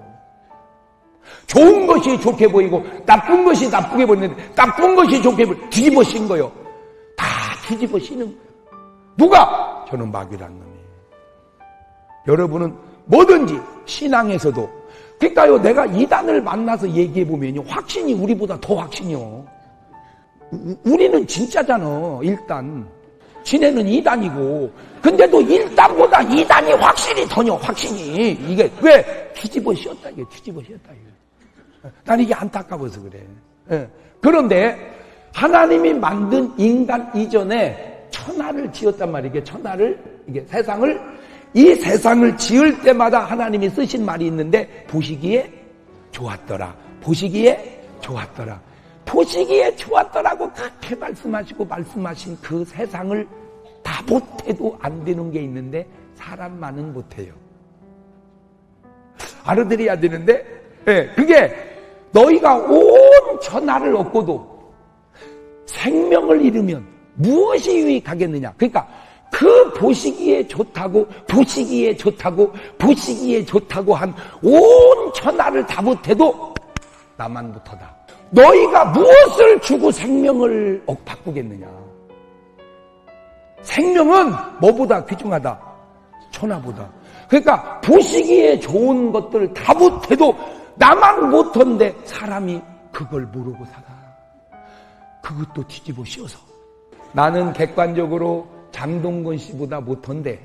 좋은 것이 좋게 보이고 나쁜 것이 나쁘게 보이는데 나쁜 것이 좋게 보이고 뒤집어 씌운 거예요. 다 뒤집어 씌는 거예요. 누가? 저는 마귀란 놈이에요. 여러분은 뭐든지 신앙에서도 그러니까요 내가 이단을 만나서 얘기해보면 확신이 우리보다 더 확신이요. 우리는 진짜잖아. 일단 지네는 이단이고 근데도 일단보다 이단이 확실히 더녀 확신이. 이게 왜? 뒤집어 씌웠다 이게. 뒤집어 씌웠다 이게. 난 이게 안타까워서 그래. 그런데 하나님이 만든 인간 이전에 천하를 지었단 말이에요. 이게 천하를 이게 이 세상을 지을 때마다 하나님이 쓰신 말이 있는데 보시기에 좋았더라. 보시기에 좋았더라. 보시기에 좋았더라고 그렇게 말씀하신 그 세상을 다 못해도 안 되는 게 있는데 사람만은 못해요. 알아들어야 되는데 그게 너희가 온 천하를 얻고도 생명을 잃으면 무엇이 유익하겠느냐. 그러니까 그 보시기에 좋다고 한 온 천하를 다 못해도 나만 못하다. 너희가 무엇을 주고 생명을 바꾸겠느냐. 생명은 뭐보다 귀중하다? 천하보다. 그러니까 보시기에 좋은 것들 다 못해도 나만 못한데 사람이 그걸 모르고 살아. 그것도 뒤집어 씌워서. 나는 객관적으로 장동건 씨보다 못한데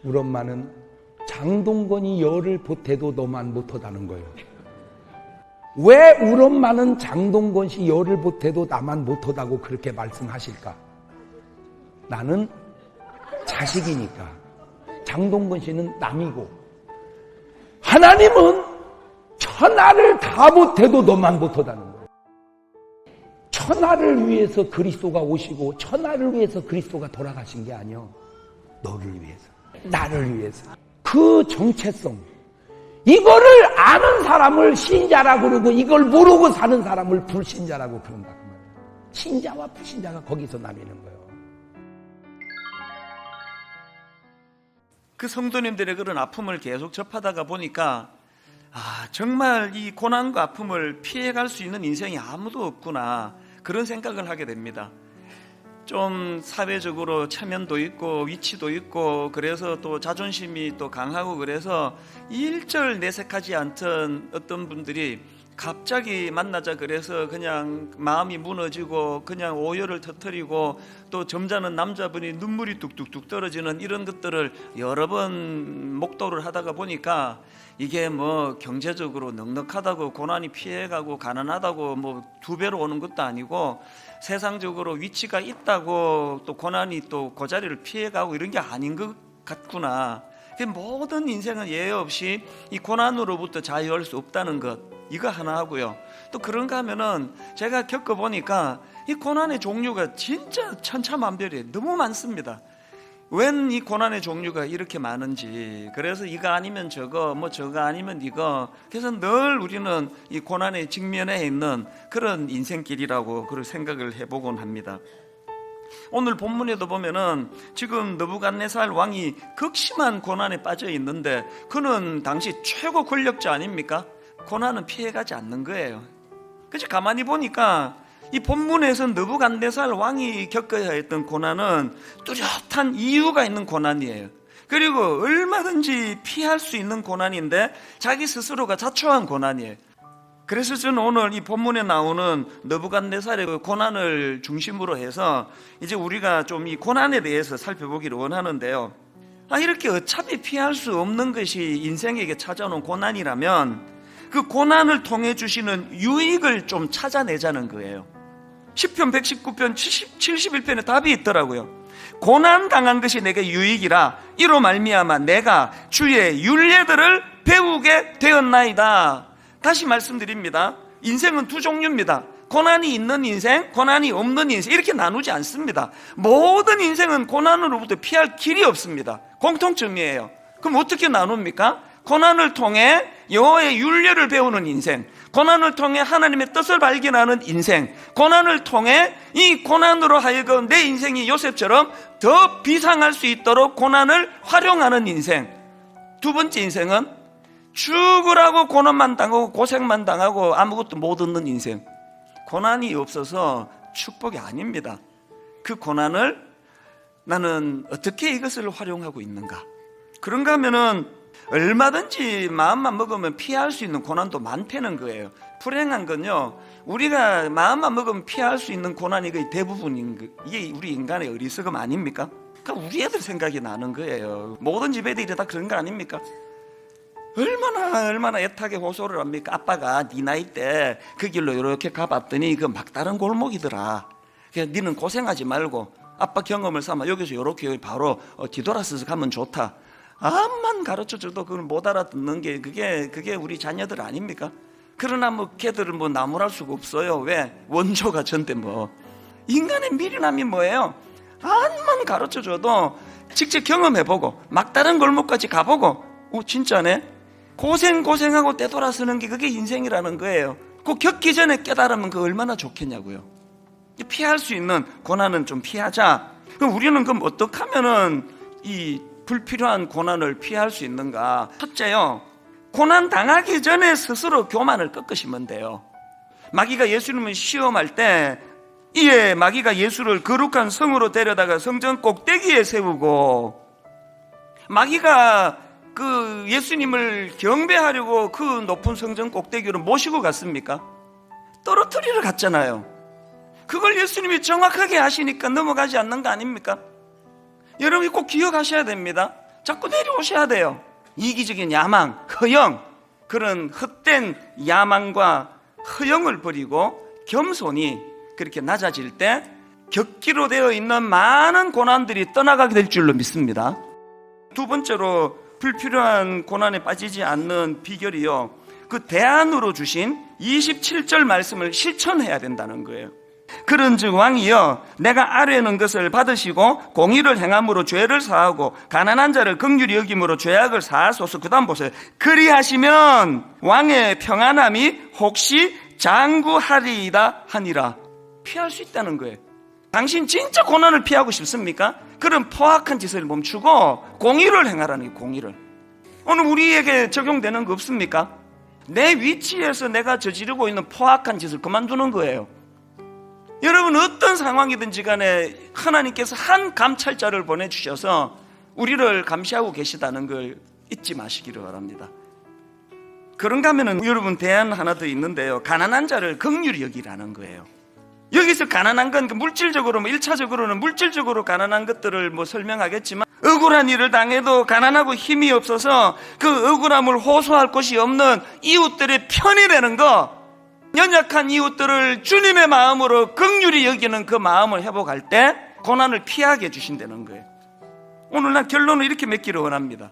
우리 엄마는 장동건이 열을 보태도 너만 못하다는 거예요. 왜 우리 엄마는 장동건 씨 열을 보태도 나만 못하다고 그렇게 말씀하실까? 나는 자식이니까. 장동건 씨는 남이고 하나님은 천하를 다 못해도 너만 못하다는 거예요. 천하를 위해서 그리스도가 오시고 천하를 위해서 그리스도가 돌아가신 게 아니요, 너를 위해서, 나를 위해서. 그 정체성, 이거를 아는 사람을 신자라고 그러고 이걸 모르고 사는 사람을 불신자라고 그런다 그 말이에요. 신자와 불신자가 거기서 나뉘는 거예요. 그 성도님들의 그런 아픔을 계속 접하다가 보니까 정말 이 고난과 아픔을 피해갈 수 있는 인생이 아무도 없구나, 그런 생각을 하게 됩니다. 좀 사회적으로 체면도 있고 위치도 있고 그래서 또 자존심이 또 강하고 그래서 일절 내색하지 않던 어떤 분들이 갑자기 만나자 그래서 그냥 마음이 무너지고 그냥 오열을 터뜨리고 또 점잖은 남자분이 눈물이 뚝뚝뚝 떨어지는 이런 것들을 여러 번 목도를 하다가 보니까 이게 뭐 경제적으로 넉넉하다고 고난이 피해가고 가난하다고 뭐 두 배로 오는 것도 아니고 세상적으로 위치가 있다고 또 고난이 또 그 자리를 피해가고 이런 게 아닌 것 같구나. 모든 인생은 예외 없이 이 고난으로부터 자유할 수 없다는 것, 이거 하나 하고요. 또 그런가 하면은 제가 겪어보니까 이 고난의 종류가 진짜 천차만별이에요. 너무 많습니다. 웬 이 고난의 종류가 이렇게 많은지, 그래서 이거 아니면 저거, 뭐 저거 아니면 이거, 그래서 늘 우리는 이 고난의 직면에 있는 그런 인생길이라고 그런 생각을 해보곤 합니다. 오늘 본문에도 보면은 지금 느부갓네살 왕이 극심한 고난에 빠져 있는데 그는 당시 최고 권력자 아닙니까? 고난은 피해가지 않는 거예요. 그치? 가만히 보니까 이 본문에서 느부갓네살 왕이 겪어야 했던 고난은 뚜렷한 이유가 있는 고난이에요. 그리고 얼마든지 피할 수 있는 고난인데 자기 스스로가 자초한 고난이에요. 그래서 저는 오늘 이 본문에 나오는 느부갓네살의 그 고난을 중심으로 해서 이제 우리가 좀 이 고난에 대해서 살펴보기를 원하는데요. 이렇게 어차피 피할 수 없는 것이 인생에게 찾아오는 고난이라면 그 고난을 통해 주시는 유익을 좀 찾아내자는 거예요. 시편 119편 71편에 답이 있더라고요. 고난 당한 것이 내게 유익이라 이로 말미암아 내가 주의 율례들을 배우게 되었나이다. 다시 말씀드립니다. 인생은 두 종류입니다. 고난이 있는 인생, 고난이 없는 인생, 이렇게 나누지 않습니다. 모든 인생은 고난으로부터 피할 길이 없습니다. 공통점이에요. 그럼 어떻게 나눕니까? 고난을 통해 여호와의 율례를 배우는 인생, 고난을 통해 하나님의 뜻을 발견하는 인생, 고난을 통해 이 고난으로 하여금 내 인생이 요셉처럼 더 비상할 수 있도록 고난을 활용하는 인생. 두 번째 인생은 죽으라고 고난만 당하고 고생만 당하고 아무것도 못 얻는 인생. 고난이 없어서 축복이 아닙니다. 그 고난을 나는 어떻게 이것을 활용하고 있는가? 그런가 하면은 얼마든지 마음만 먹으면 피할 수 있는 고난도 많다는 거예요. 불행한 건요, 우리가 마음만 먹으면 피할 수 있는 고난이 거의 대부분인 거, 이게 우리 인간의 어리석음 아닙니까? 그러니까 우리 애들 생각이 나는 거예요. 모든 집 애들이 다 그런 거 아닙니까? 얼마나 애타게 호소를 합니까? 아빠가 네 나이 때 그 길로 이렇게 가봤더니 그 막다른 골목이더라. 그래서 니는 고생하지 말고 아빠 경험을 삼아 여기서 이렇게 바로 뒤돌아서서 가면 좋다. 암만 가르쳐줘도 그걸 못 알아듣는 게 그게 우리 자녀들 아닙니까? 그러나 뭐 걔들을 뭐 나무랄 수가 없어요. 왜? 원조가 전데 뭐. 인간의 미련함이 뭐예요? 암만 가르쳐줘도 직접 경험해보고 막다른 골목까지 가보고 진짜네? 고생하고 떼돌아서는 게 그게 인생이라는 거예요. 그 겪기 전에 깨달으면 그 얼마나 좋겠냐고요. 피할 수 있는 고난은 좀 피하자. 그럼 우리는 그럼 어떻게 하면은 이 불필요한 고난을 피할 수 있는가? 첫째요, 고난 당하기 전에 스스로 교만을 꺾으시면 돼요. 마귀가 예수님을 시험할 때 이에 마귀가 예수를 거룩한 성으로 데려다가 성전 꼭대기에 세우고 마귀가 그 예수님을 경배하려고 그 높은 성전 꼭대기로 모시고 갔습니까? 떨어뜨리러 갔잖아요. 그걸 예수님이 정확하게 하시니까 넘어가지 않는 거 아닙니까? 여러분이 꼭 기억하셔야 됩니다. 자꾸 내려오셔야 돼요. 이기적인 야망, 허영, 그런 헛된 야망과 허영을 버리고 겸손히 그렇게 낮아질 때 겪기로 되어 있는 많은 고난들이 떠나가게 될 줄로 믿습니다. 두 번째로 불필요한 고난에 빠지지 않는 비결이요, 그 대안으로 주신 27절 말씀을 실천해야 된다는 거예요. 그런즉 왕이여 내가 아뢰는 것을 받으시고 공의를 행함으로 죄를 사하고 가난한 자를 긍휼히 여김으로 죄악을 사하소서. 그 다음 보세요. 그리하시면 왕의 평안함이 혹시 장구하리이다 하니라. 피할 수 있다는 거예요. 당신 진짜 고난을 피하고 싶습니까? 그런 포악한 짓을 멈추고 공의를 행하라는 거예요. 공의를. 오늘 우리에게 적용되는 거 없습니까? 내 위치에서 내가 저지르고 있는 포악한 짓을 그만두는 거예요. 여러분, 어떤 상황이든지 간에 하나님께서 한 감찰자를 보내주셔서 우리를 감시하고 계시다는 걸 잊지 마시기를 바랍니다. 그런가 하면은 여러분 대안 하나 더 있는데요. 가난한 자를 긍휼히 여기라는 거예요. 여기서 가난한 건 물질적으로 1차적으로는 물질적으로 가난한 것들을 설명하겠지만 억울한 일을 당해도 가난하고 힘이 없어서 그 억울함을 호소할 곳이 없는 이웃들의 편이 되는 거, 연약한 이웃들을 주님의 마음으로 긍휼히 여기는 그 마음을 회복할 때 고난을 피하게 해주신다는 거예요. 오늘 난 결론을 이렇게 맺기를 원합니다.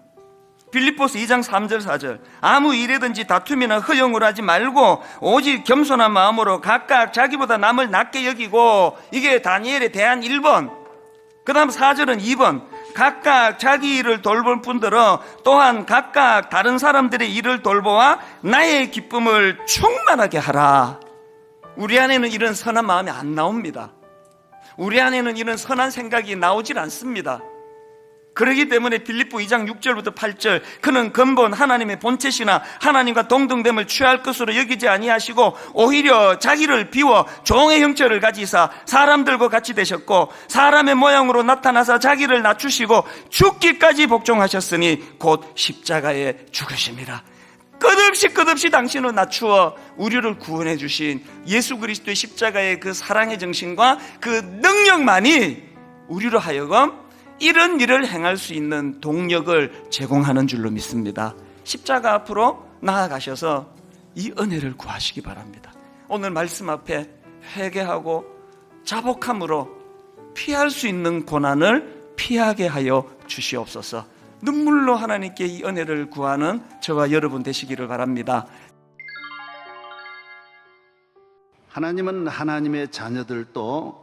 빌립보서 2장 3절 4절 아무 일이든지 다툼이나 허영을 하지 말고 오직 겸손한 마음으로 각각 자기보다 남을 낮게 여기고, 이게 다니엘의 대안 1번. 그 다음 4절은 2번. 각각 자기 일을 돌볼 뿐더러 또한 각각 다른 사람들의 일을 돌보아 나의 기쁨을 충만하게 하라. 우리 안에는 이런 선한 마음이 안 나옵니다. 우리 안에는 이런 선한 생각이 나오질 않습니다. 그렇기 때문에 빌립보 2장 6절부터 8절 그는 근본 하나님의 본체시나 하나님과 동등됨을 취할 것으로 여기지 아니하시고 오히려 자기를 비워 종의 형체를 가지사 사람들과 같이 되셨고 사람의 모양으로 나타나사 자기를 낮추시고 죽기까지 복종하셨으니 곧 십자가에 죽으심이라. 끝없이 당신을 낮추어 우리를 구원해 주신 예수 그리스도의 십자가의 그 사랑의 정신과 그 능력만이 우리로 하여금 이런 일을 행할 수 있는 동력을 제공하는 줄로 믿습니다. 십자가 앞으로 나아가셔서 이 은혜를 구하시기 바랍니다. 오늘 말씀 앞에 회개하고 자복함으로 피할 수 있는 고난을 피하게 하여 주시옵소서. 눈물로 하나님께 이 은혜를 구하는 저와 여러분 되시기를 바랍니다. 하나님은 하나님의 자녀들도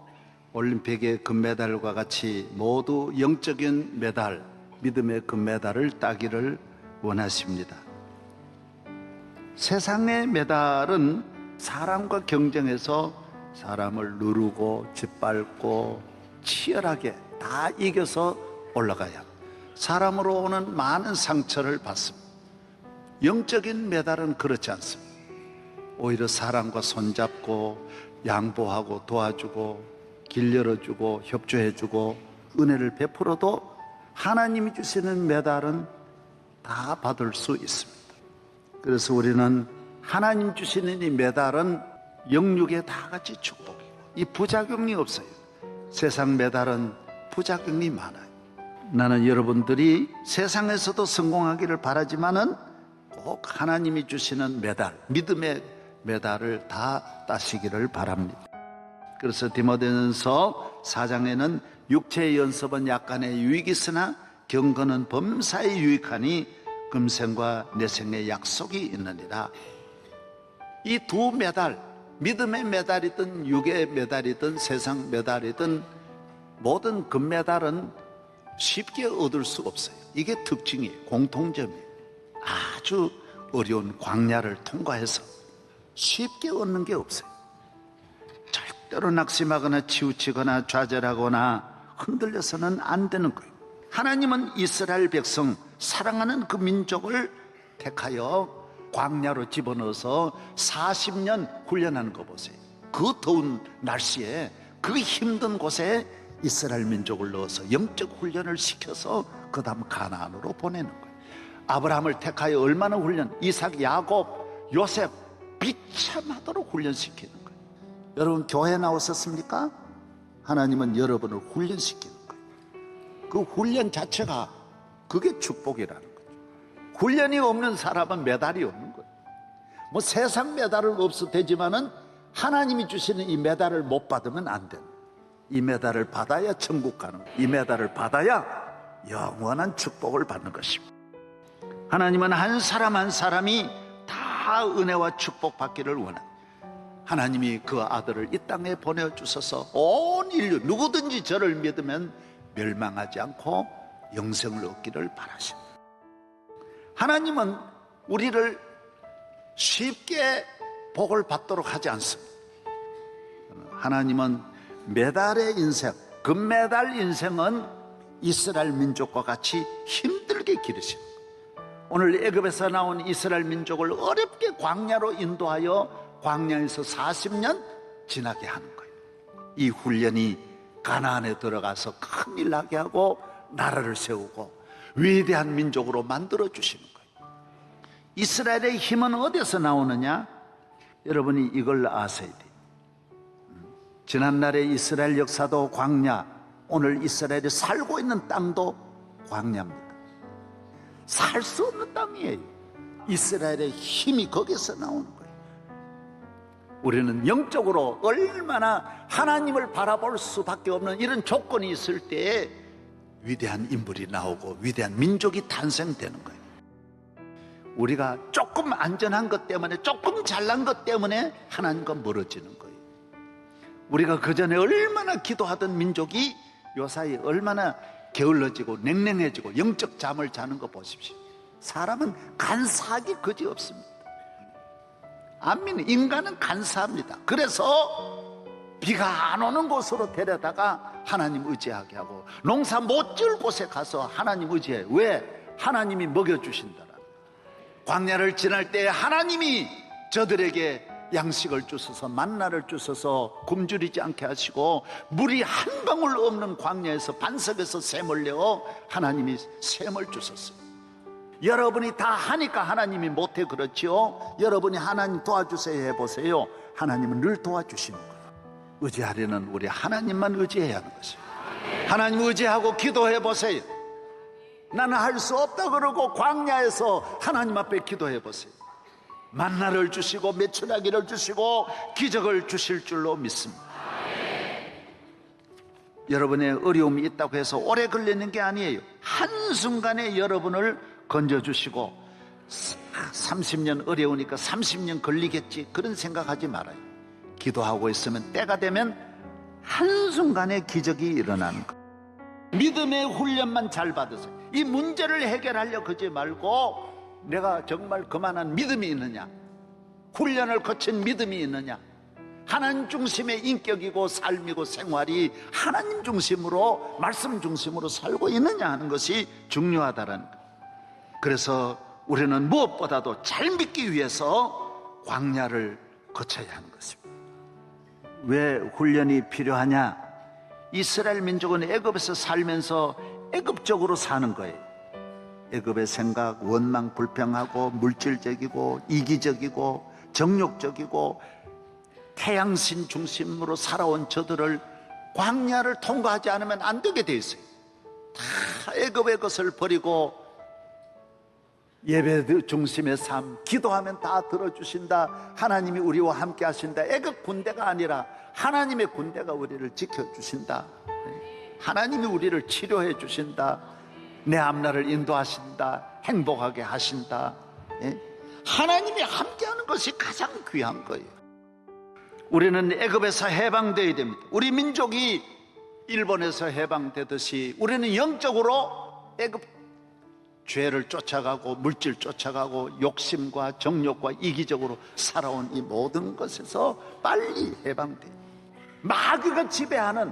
올림픽의 금메달과 같이 모두 영적인 메달, 믿음의 금메달을 따기를 원하십니다. 세상의 메달은 사람과 경쟁해서 사람을 누르고 짓밟고 치열하게 다 이겨서 올라가야 사람으로 오는 많은 상처를 받습니다. 영적인 메달은 그렇지 않습니다. 오히려 사람과 손잡고 양보하고 도와주고 길 열어주고 협조해주고 은혜를 베풀어도 하나님이 주시는 메달은 다 받을 수 있습니다. 그래서 우리는 하나님 주시는 이 메달은 영육에 다 같이 축복이고 이 부작용이 없어요. 세상 메달은 부작용이 많아요. 나는 여러분들이 세상에서도 성공하기를 바라지만은 꼭 하나님이 주시는 메달, 믿음의 메달을 다 따시기를 바랍니다. 그래서 디모데전서 4장에는 육체의 연습은 약간의 유익이 있으나 경건은 범사에 유익하니 금생과 내생의 약속이 있느니라. 이 두 메달, 믿음의 메달이든 육의 메달이든 세상 메달이든 모든 금메달은 쉽게 얻을 수 없어요. 이게 특징이에요. 공통점이에요. 아주 어려운 광야를 통과해서 쉽게 얻는 게 없어요. 절대로 낙심하거나 치우치거나 좌절하거나 흔들려서는 안 되는 거예요. 하나님은 이스라엘 백성, 사랑하는 그 민족을 택하여 광야로 집어넣어서 40년 훈련하는 거 보세요. 그 더운 날씨에 그 힘든 곳에 이스라엘 민족을 넣어서 영적 훈련을 시켜서 그 다음 가나안으로 보내는 거예요. 아브라함을 택하여 얼마나 훈련, 이삭, 야곱, 요셉 비참하도록 훈련시키는 거예요. 여러분 교회 나오셨습니까? 하나님은 여러분을 훈련시키는 거예요. 그 훈련 자체가 그게 축복이라는 거죠. 훈련이 없는 사람은 메달이 없는 거예요. 뭐 세상 메달은 없어도 되지만은 하나님이 주시는 이 메달을 못 받으면 안 돼요. 이 메달을 받아야 천국 가는 거예요. 이 메달을 받아야 영원한 축복을 받는 것입니다. 하나님은 한 사람 한 사람이 다 은혜와 축복 받기를 원합니다. 하나님이 그 아들을 이 땅에 보내주셔서 온 인류 누구든지 저를 믿으면 멸망하지 않고 영생을 얻기를 바라십니다. 하나님은 우리를 쉽게 복을 받도록 하지 않습니다. 하나님은 메달의 인생, 금메달 인생은 이스라엘 민족과 같이 힘들게 기르십니다. 오늘 애굽에서 나온 이스라엘 민족을 어렵게 광야로 인도하여 광야에서 40년 지나게 하는 거예요. 이 훈련이 가나안에 들어가서 큰일 나게 하고 나라를 세우고 위대한 민족으로 만들어 주시는 거예요. 이스라엘의 힘은 어디서 나오느냐? 여러분이 이걸 아셔야 돼요. 지난날의 이스라엘 역사도 광야, 오늘 이스라엘이 살고 있는 땅도 광야입니다. 살 수 없는 땅이에요. 이스라엘의 힘이 거기서 나오는 거예요. 우리는 영적으로 얼마나 하나님을 바라볼 수밖에 없는 이런 조건이 있을 때에 위대한 인물이 나오고 위대한 민족이 탄생되는 거예요. 우리가 조금 안전한 것 때문에, 조금 잘난 것 때문에 하나님과 멀어지는 거예요. 우리가 그전에 얼마나 기도하던 민족이 요사이 얼마나 게을러지고 냉랭해지고 영적 잠을 자는 거 보십시오. 사람은 간사하기 그지없습니다. 아멘. 인간은 간사합니다. 그래서 비가 안 오는 곳으로 데려다가 하나님 의지하게 하고, 농사 못 지을 곳에 가서 하나님 의지해. 왜? 하나님이 먹여주신다라. 광야를 지날 때 하나님이 저들에게 양식을 주셔서 만나를 주셔서 굶주리지 않게 하시고, 물이 한 방울 없는 광야에서 반석에서 샘을 내어 하나님이 샘을 주셨어요. 여러분이 다 하니까 하나님이 못해 그렇지요. 여러분이 하나님 도와주세요 해보세요. 하나님은 늘 도와주시는 거예요. 의지하려는 우리 하나님만 의지해야 하는 것이에요. 하나님 의지하고 기도해 보세요. 나는 할 수 없다 그러고 광야에서 하나님 앞에 기도해 보세요. 만나를 주시고 메추라기를 주시고 기적을 주실 줄로 믿습니다. 여러분의 어려움이 있다고 해서 오래 걸리는 게 아니에요. 한순간에 여러분을 건져주시고 30년 어려우니까 30년 걸리겠지 그런 생각하지 말아요. 기도하고 있으면 때가 되면 한순간에 기적이 일어나는 거예요. 믿음의 훈련만 잘 받으세요. 이 문제를 해결하려고 하지 말고 내가 정말 그만한 믿음이 있느냐, 훈련을 거친 믿음이 있느냐, 하나님 중심의 인격이고 삶이고 생활이 하나님 중심으로, 말씀 중심으로 살고 있느냐 하는 것이 중요하다라는 거예요. 그래서 우리는 무엇보다도 잘 믿기 위해서 광야를 거쳐야 하는 것입니다. 왜 훈련이 필요하냐? 이스라엘 민족은 애굽에서 살면서 애굽적으로 사는 거예요. 애굽의 생각, 원망, 불평하고 물질적이고 이기적이고 정욕적이고 태양신 중심으로 살아온 저들을 광야를 통과하지 않으면 안 되게 돼 있어요. 다 애굽의 것을 버리고 예배 중심의 삶, 기도하면 다 들어주신다, 하나님이 우리와 함께 하신다. 애굽 군대가 아니라 하나님의 군대가 우리를 지켜주신다, 하나님이 우리를 치료해 주신다, 내 앞날을 인도하신다, 행복하게 하신다. 하나님이 함께하는 것이 가장 귀한 거예요. 우리는 애굽에서 해방되어야 됩니다. 우리 민족이 일본에서 해방되듯이 우리는 영적으로 애굽 죄를 쫓아가고 물질 쫓아가고 욕심과 정욕과 이기적으로 살아온 이 모든 것에서 빨리 해방돼요. 마귀가 지배하는,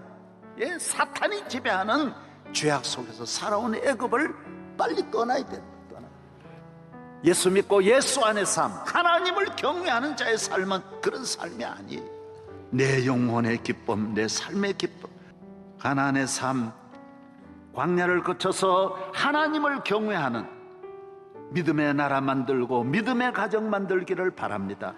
사탄이 지배하는 죄악 속에서 살아온 애굽을 빨리 떠나야 됩니다. 예수 믿고 예수 안의 삶, 하나님을 경외하는 자의 삶은 그런 삶이 아니에요. 내 영혼의 기쁨, 내 삶의 기쁨, 가나안의 삶, 광야를 거쳐서 하나님을 경외하는 믿음의 나라 만들고 믿음의 가정 만들기를 바랍니다.